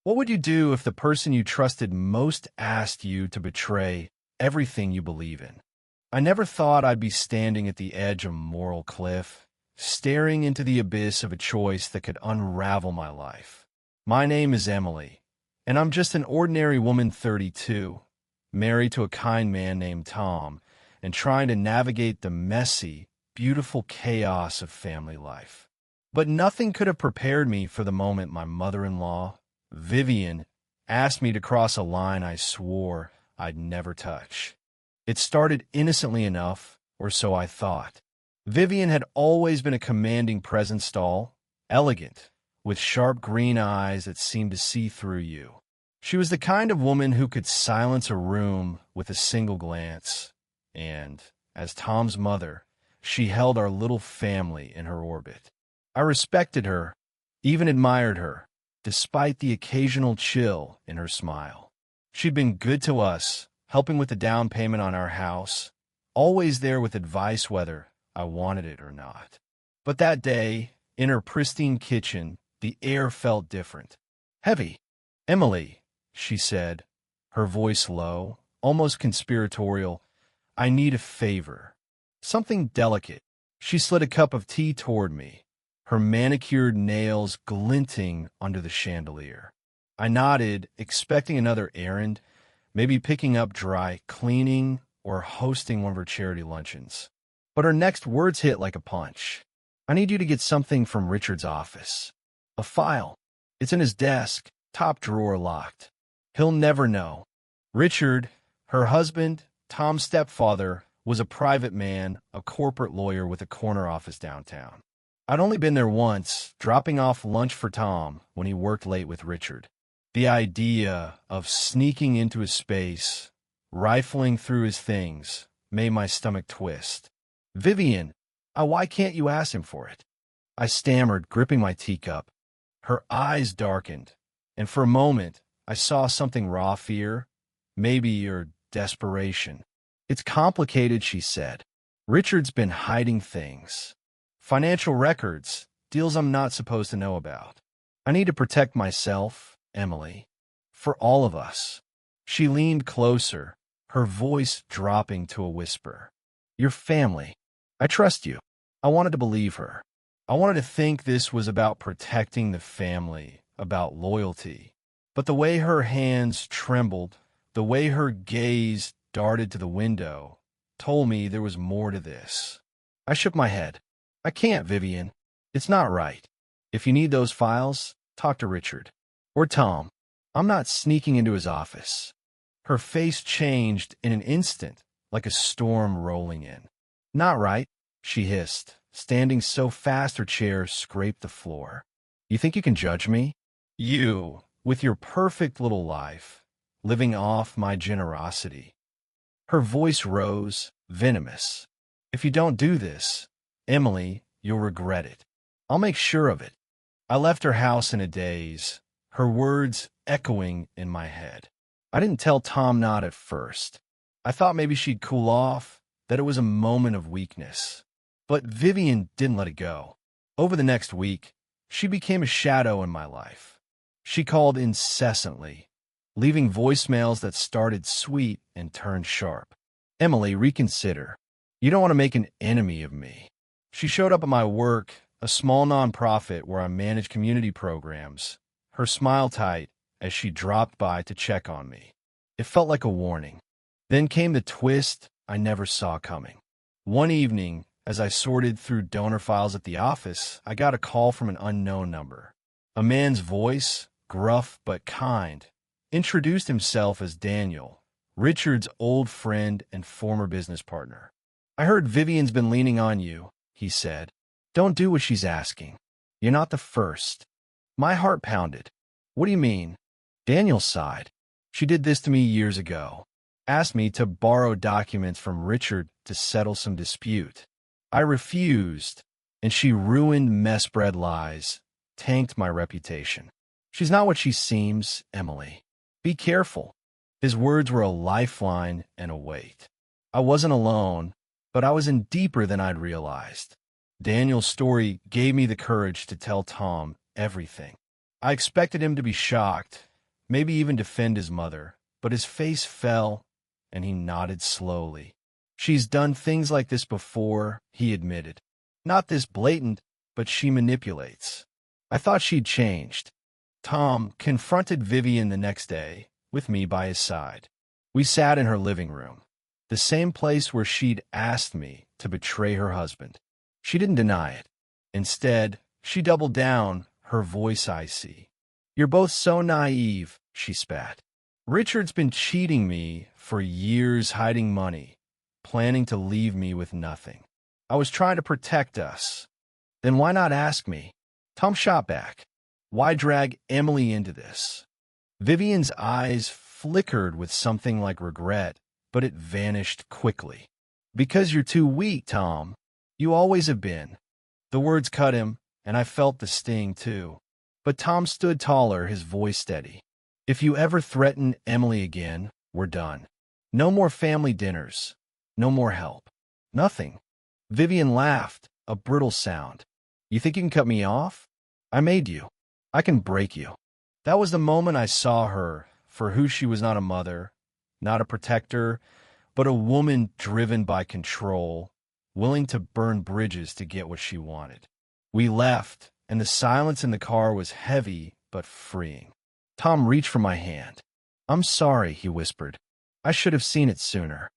What would you do if the person you trusted most asked you to betray everything you believe in? I never thought I'd be standing at the edge of a moral cliff, staring into the abyss of a choice that could unravel my life. My name is Emily, and I'm just an ordinary woman 32, married to a kind man named Tom, and trying to navigate the messy, beautiful chaos of family life. But nothing could have prepared me for the moment my mother-in-law, Vivian, asked me to cross a line I swore I'd never touch. It started innocently enough, or so I thought. Vivian had always been a commanding presence, tall, elegant, with sharp green eyes that seemed to see through you. She was the kind of woman who could silence a room with a single glance, and, as Tom's mother, she held our little family in her orbit. I respected her, even admired her, despite the occasional chill in her smile. She'd been good to us, helping with the down payment on our house, always there with advice whether I wanted it or not. But that day, in her pristine kitchen, the air felt different. Heavy. "Emily," she said, her voice low, almost conspiratorial, "I need a favor. Something delicate." She slid a cup of tea toward me, her manicured nails glinting under the chandelier. I nodded, expecting another errand, maybe picking up dry cleaning or hosting one of her charity luncheons. But her next words hit like a punch. "I need you to get something from Richard's office. A file. It's in his desk, top drawer locked. He'll never know." Richard, her husband, Tom's stepfather, was a private man, a corporate lawyer with a corner office downtown. I'd only been there once, dropping off lunch for Tom when he worked late with Richard. The idea of sneaking into his space, rifling through his things, made my stomach twist. "Vivian, why can't you ask him for it?" I stammered, gripping my teacup. Her eyes darkened, and for a moment I saw something raw fear, maybe or desperation. "It's complicated," she said. "Richard's been hiding things. Financial records, deals I'm not supposed to know about. I need to protect myself, Emily. For all of us." She leaned closer, her voice dropping to a whisper. "Your family. I trust you." I wanted to believe her. I wanted to think this was about protecting the family, about loyalty. But the way her hands trembled, the way her gaze darted to the window, told me there was more to this. I shook my head. "I can't, Vivian. It's not right. If you need those files, talk to Richard. Or Tom. I'm not sneaking into his office." Her face changed in an instant, like a storm rolling in. "Not right," she hissed, standing so fast her chair scraped the floor. "You think you can judge me? You, with your perfect little life, living off my generosity." Her voice rose, venomous. "If you don't do this, Emily, you'll regret it. I'll make sure of it." I left her house in a daze, her words echoing in my head. I didn't tell Tom not at first. I thought maybe she'd cool off, that it was a moment of weakness. But Vivian didn't let it go. Over the next week, she became a shadow in my life. She called incessantly, leaving voicemails that started sweet and turned sharp. "Emily, reconsider. You don't want to make an enemy of me." She showed up at my work, a small nonprofit where I manage community programs, her smile tight as she dropped by to check on me. It felt like a warning. Then came the twist I never saw coming. One evening, as I sorted through donor files at the office, I got a call from an unknown number. A man's voice, gruff but kind, introduced himself as Daniel, Richard's old friend and former business partner. "I heard Vivian's been leaning on you," he said. "Don't do what she's asking. You're not the first." My heart pounded. "What do you mean?" Daniel sighed. "She did this to me years ago. Asked me to borrow documents from Richard to settle some dispute. I refused, and she ruined mess-bred lies, tanked my reputation. She's not what she seems, Emily. Be careful." His words were a lifeline and a weight. I wasn't alone, but I was in deeper than I'd realized. Daniel's story gave me the courage to tell Tom everything. I expected him to be shocked, maybe even defend his mother, but his face fell, and he nodded slowly. She's done things like this before, he admitted. Not this blatant, but she manipulates. I thought she'd changed. Tom confronted Vivian the next day, with me by his side. We sat in her living room, the same place where she'd asked me to betray her husband. She didn't deny it. Instead, she doubled down, her voice icy. "You're both so naive," she spat. "Richard's been cheating me for years, hiding money, planning to leave me with nothing. I was trying to protect us. Then why not ask me?" Tom shot back. "Why drag Emily into this?" Vivian's eyes flickered with something like regret, but it vanished quickly. "Because you're too weak, Tom. You always have been." The words cut him, and I felt the sting too. But Tom stood taller, his voice steady. "If you ever threaten Emily again, we're done. No more family dinners. No more help. Nothing." Vivian laughed, a brittle sound. "You think you can cut me off? I made you. I can break you." That was the moment I saw her for who she was. Not a mother, not a protector, but a woman driven by control, willing to burn bridges to get what she wanted. We left, and the silence in the car was heavy but freeing. Tom reached for my hand. "I'm sorry," he whispered. "I should have seen it sooner."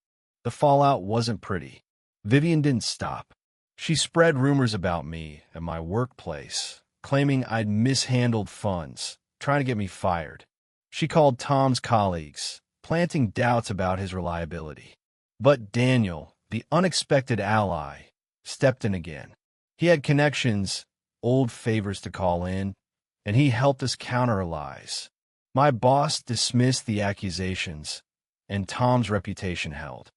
The fallout wasn't pretty. Vivian didn't stop. She spread rumors about me at my workplace, claiming I'd mishandled funds, trying to get me fired. She called Tom's colleagues, planting doubts about his reliability. But Daniel, the unexpected ally, stepped in again. He had connections, old favors to call in, and he helped us counter her lies. My boss dismissed the accusations, and Tom's reputation held.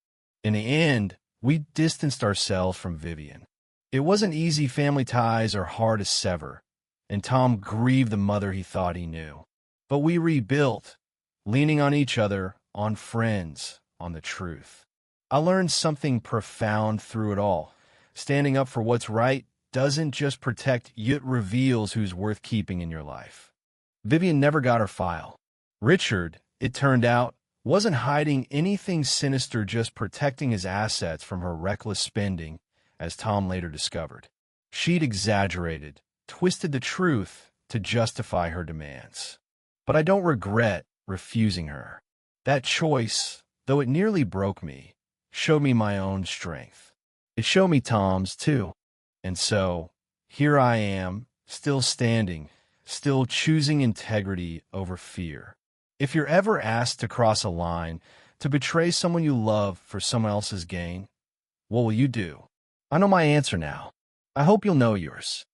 In the end, we distanced ourselves from Vivian. It wasn't easy. Family ties are hard to sever, and Tom grieved the mother he thought he knew. But we rebuilt, leaning on each other, on friends, on the truth. I learned something profound through it all. Standing up for what's right doesn't just protect you, it reveals who's worth keeping in your life. Vivian never got her file. Richard, it turned out, wasn't hiding anything sinister, just protecting his assets from her reckless spending, as Tom later discovered. She'd exaggerated, twisted the truth to justify her demands. But I don't regret refusing her. That choice, though it nearly broke me, showed me my own strength. It showed me Tom's, too. And so, here I am, still standing, still choosing integrity over fear. If you're ever asked to cross a line, to betray someone you love for someone else's gain, what will you do? I know my answer now. I hope you'll know yours.